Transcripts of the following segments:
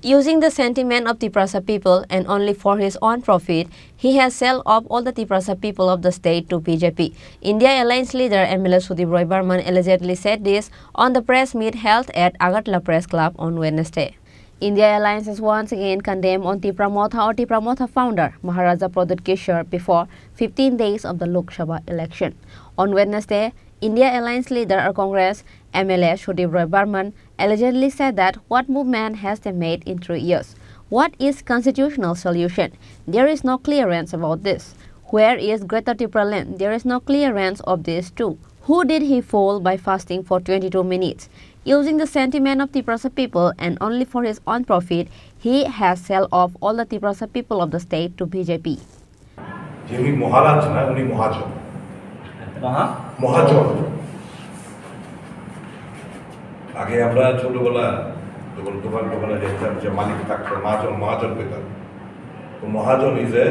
Using the sentiment of Tiprasa people and only for his own profit, he has sold off all the Tiprasa people of the state to BJP. India Alliance leader MLA Sudip Roy Burman allegedly said this on the press meet held at Agartala Press Club on Wednesday. India Alliance has once again condemned on Tipramotha or Tipramotha founder Maharaja Pradut Kishore before 15 days of the Lok Sabha election. On Wednesday, India Alliance leader or Congress MLA Sudip Roy Burman allegedly said that what movement has they made in 3 years? What is constitutional solution? There is no clearance about this. Where is Greater Tripura land? There is no clearance of this too. Who did he fool by fasting for 22 minutes? Using the sentiment of Tiprasa people and only for his own profit, he has sold off all the Tiprasa people of the state to BJP. যিনি মহারাজ না উনি মহাজন মহাজন আগে আমরা ছোটবেলা যখন দোকানে দেখতাম যে মালিক থাকতো মহাজন মহাজন পেতাম তো মহাজন ইজ এ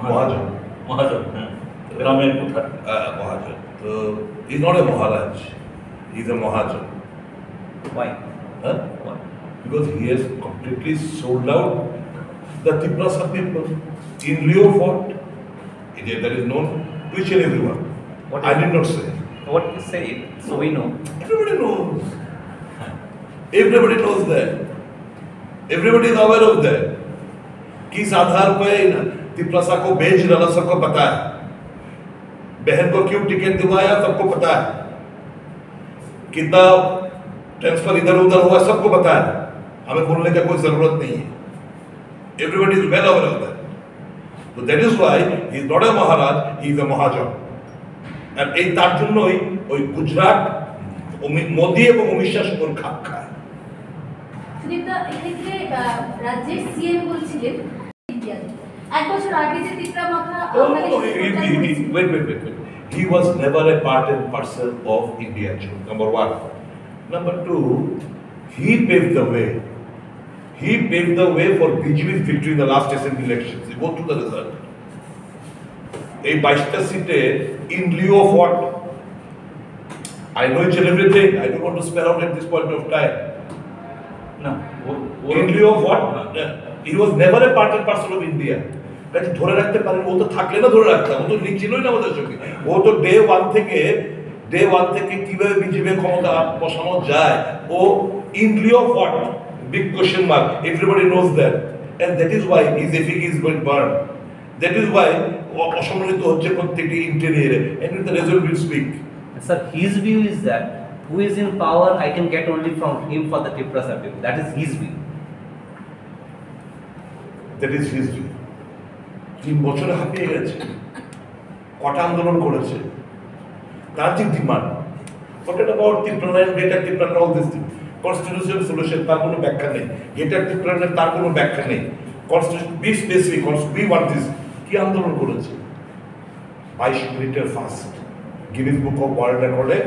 মহাজন মহাজন গ্রামের কোঠা মহাজন তো is not a Maharaj is a Mahajan why Why? Because he has completely sold out the Tiprasa people in lieu of what? That is known to each and everyone. I did not say. What you say, so we know. Everybody knows. Everybody knows that. Everybody is aware of that. किस आधार पर तिप्रासा को बेच डाला सबको पता है. बहन को क्यों टिकट दिलवाया सबको पता है. कितना ट्रांसफर इधर उधर हुआ सबको पता है. हमें बोलने का कोई जरूरत नहीं है. Everybody is well aware of that. So that is why he is not a Maharaj, he is a Mahajan. And এই তার জন্যই ওই গুজরাট মোদি এবং অমিত শাহ শুধু খাপ খায়। সুদীপদা এক্ষেত্রে রাজ্যের সিএম বলছিলেন এক বছর আগে যে Tipra Motha wait. He was never a part and parcel of India, number one. Number two, he paved the way. He paved the way for BJP's victory in the last assembly elections. Go through the result. A 22টা seat in lieu of what? I know each and everything. I don't want to spell out at this point of time. No. In lieu of what? He was never a part and parcel of India. কাজে ধরে রাখতে পারেন ও তো থাকলে না ধরে রাখতাম ও তো নিচ্ছিলই না আমাদের সঙ্গে ও তো ডে ওয়ান থেকে কিভাবে বিজেপি ক্ষমতা বসানো যায় ও in lieu of what? Big question mark. Everybody knows that. And that is why his effigy is going to burn. That is why অসম্মানিত হচ্ছে প্রত্যেকটি ইন্টেরিয়রে and the result will speak. Sir, his view is that who is in power I can get only from him for the Tiprasa people. That is his view. That is his view. 3 বছরে হাঁপিয়ে গেছে কটা আন্দোলন করেছে তার যে demand forget about Tiprana, Greater Tiprana, all this thing. Constitutional solution তার কোনো ব্যাখ্যা নেই Greater Tiprana তার কোনো ব্যাখ্যা নেই Constitution be specific we want this কি আন্দোলন করেছে 22 মিনিটের fast Guinness book of world রেকর্ডে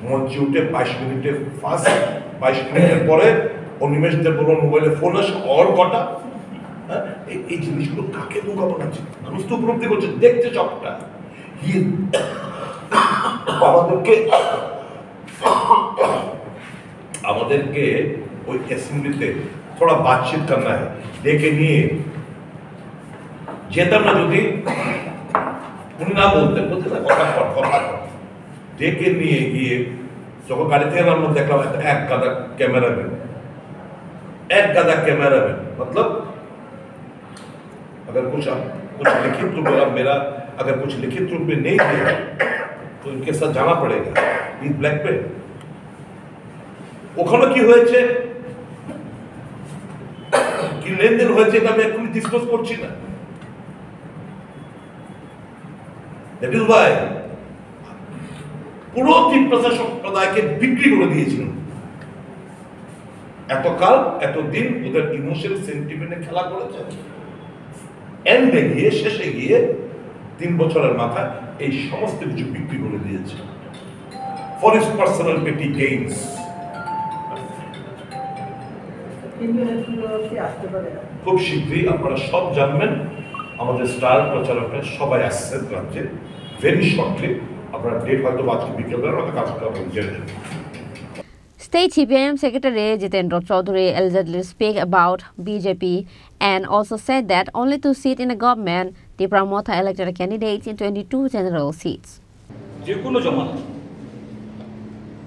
মঞ্চে উঠে 22 মিনিটের ফাস্ট 22 মিনিটের পরে অনিমেষ দেববর্মন মোবাইলে ফোন আসে অর কটা এই জিনিসগুলো কাকে বোকা বানাচ্ছে মানুষ তো উপলব্ধি করছে দেখছে সবটা আমাদেরকে ওই অ্যাসেম্বলিতে থোড়া বাতচিত করনা है ডেকে নিয়ে যেতাম না যদি উনি না বলতেন বলতে না কথা ডেকে নিয়ে গিয়ে যখন গাড়ি থেকে নামলাম দেখলাম এক গাদা ক্যামেরাম্যান मतलब अगर कुछ लिखित रूप में मेरा अगर कुछ लिखित रूप में नहीं दिया तो इनके साथ जाना पड़ेगा इन ब्लैक पे ওখানে কি হয়েছে কি লেনদেন হয়েছে এটা আমি এখনই ডিসকাস করছি না দ্যাট ইজ ওয়াই পুরো তিপ্রাসা সম্প্রদায়কে বিক্রি করে দিয়েছিলেন এতকাল এতদিন ওদের ইমোশনাল সেন্টিমেন্টে খেলা করেছে এন্ডে গিয়ে শেষে গিয়ে 3 বছরের মাথায় এই সমস্ত কিছু বিক্রি করে দিয়েছে ফর হিজ পার্সোনাল পেটি গেইনস খুব শীঘ্রই আপনারা সব জানবেন আমাদের স্টার প্রচারকরা সবাই আসছেন রাজ্যে ভেরি শর্টলি আপনারা ডেট হয়তো আজকে বিকেলবেলা কাজ করা জেনে State CPIM Secretary Jitendra Chaudhary allegedly spoke about BJP and also said that only 2 seats in the government, Tipra Motha elected candidates in 22 general seats. যে কোনো জমানা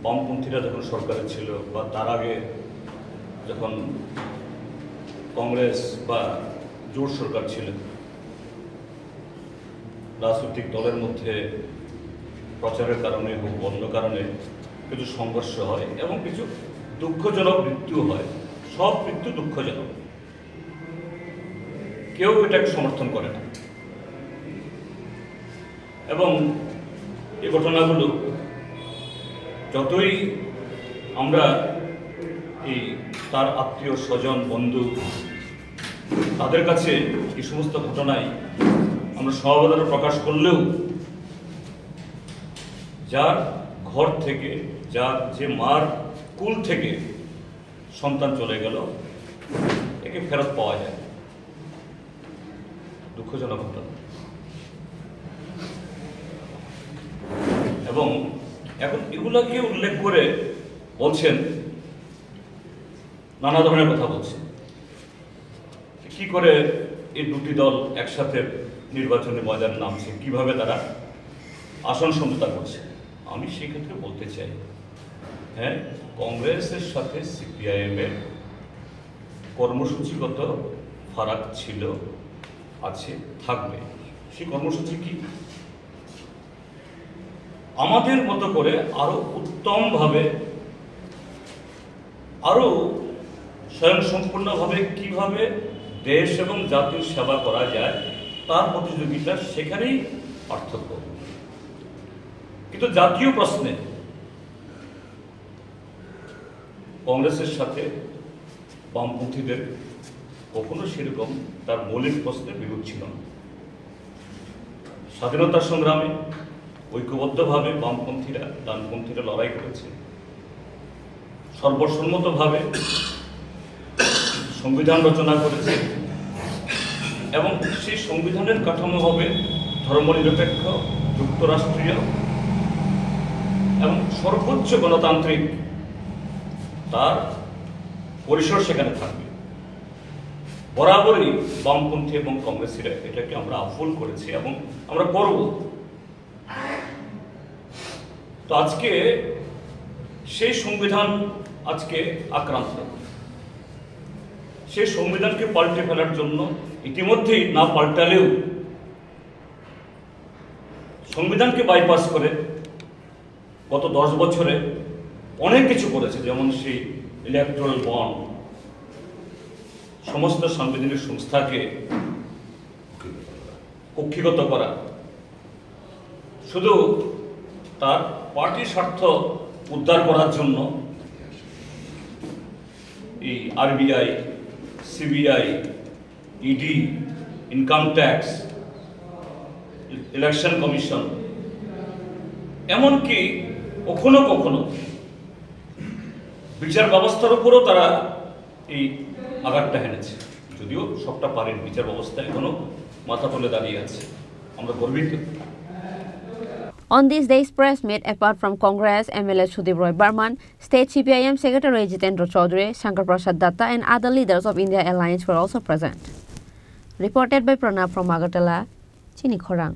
বামপন্থীরা যখন সরকারে ছিল বা তার আগে যখন কংগ্রেস বা জোট সরকার ছিল, রাজনৈতিক দলের মধ্যে প্রচারের কারণে এবং অন্য কারণে কিছু সংঘর্ষ হয় এবং কিছু দুঃখজনক মৃত্যু হয়। সব মৃত্যু দুঃখজনক, কেউ এটাকে সমর্থন করে না। এবং এই ঘটনাগুলো যতই আমরা এই তার আত্মীয় স্বজন বন্ধু তাদের কাছে এই সমস্ত ঘটনায় আমরা সমবেদনা প্রকাশ করলেও যার ঘর থেকে যে মার কুল থেকে সন্তান চলে গেল, একে ফেরত পাওয়া যায়, দুঃখজনক ঘটনা। এবং এখন এগুলাকে উল্লেখ করে বলছেন, নানা ধরনের কথা বলছেন, কি করে এই দুটি দল একসাথে নির্বাচনী ময়দানে নামছে, কিভাবে তারা আসন সমঝোতা করছে। আমি সেক্ষেত্রে বলতে চাই, হ্যাঁ, কংগ্রেসের সাথে সিপিআইএমের কর্মসূচিগত ফারাক ছিল, আছে, থাকবে। সেই কর্মসূচি কি? আমাদের মতো করে আরো উত্তমভাবে, আরো স্বয়ংসম্পূর্ণভাবে কিভাবে দেশ এবং জাতির সেবা করা যায় তার প্রতিযোগিতা সেখানেই পার্থক্য। কিন্তু জাতীয় প্রশ্নে কংগ্রেসের সাথে বামপন্থীদের কখনো সেরকম তার মৌলিক প্রশ্নে বিরোধ ছিল না। স্বাধীনতার সংগ্রামে ঐক্যবদ্ধভাবে বামপন্থীরা ডানপন্থীরা লড়াই করেছে, সর্বসম্মতভাবে সংবিধান রচনা করেছে এবং সেই সংবিধানের কাঠামো হবে ধর্মনিরপেক্ষ, যুক্তরাষ্ট্রীয় এবং সর্বোচ্চ গণতান্ত্রিক, তার পরিসর সেখানে থাকবে। বরাবরই বামপন্থী এবং কংগ্রেসীরা এটাকে আমরা আফুল করেছি এবং আমরা করব। তো আজকে সেই সংবিধান আজকে আক্রান্ত। সেই সংবিধানকে পাল্টে ফেলার জন্য ইতিমধ্যেই না পাল্টালেও সংবিধানকে বাইপাস করে গত 10 বছরে অনেক কিছু করেছে, যেমন সেই ইলেকট্রাল বন্ড, সমস্ত সাংবিধানিক সংস্থাকে কক্ষিগত করা, শুধু তার পার্টি স্বার্থ উদ্ধার করার জন্য এই RBI, CBI, ED, income tax, election commission, এমনকি কখনো কখনো বিচার ব্যবস্থার উপরও তারা এই আঘাতটা হেনেছে। যদিও সবটা পারেন, বিচার ব্যবস্থা এখনো মাথা তুলে দাঁড়িয়ে আছে, আমরা গর্বিত। On this day's press meet, apart from Congress MLA Sudip Roy Barman, State CPIM Secretary Jitendra Chaudhary, Shankar Prasad Datta and other leaders of India Alliance were also present. Reported by Pranav from Agartala, Chini Khorang.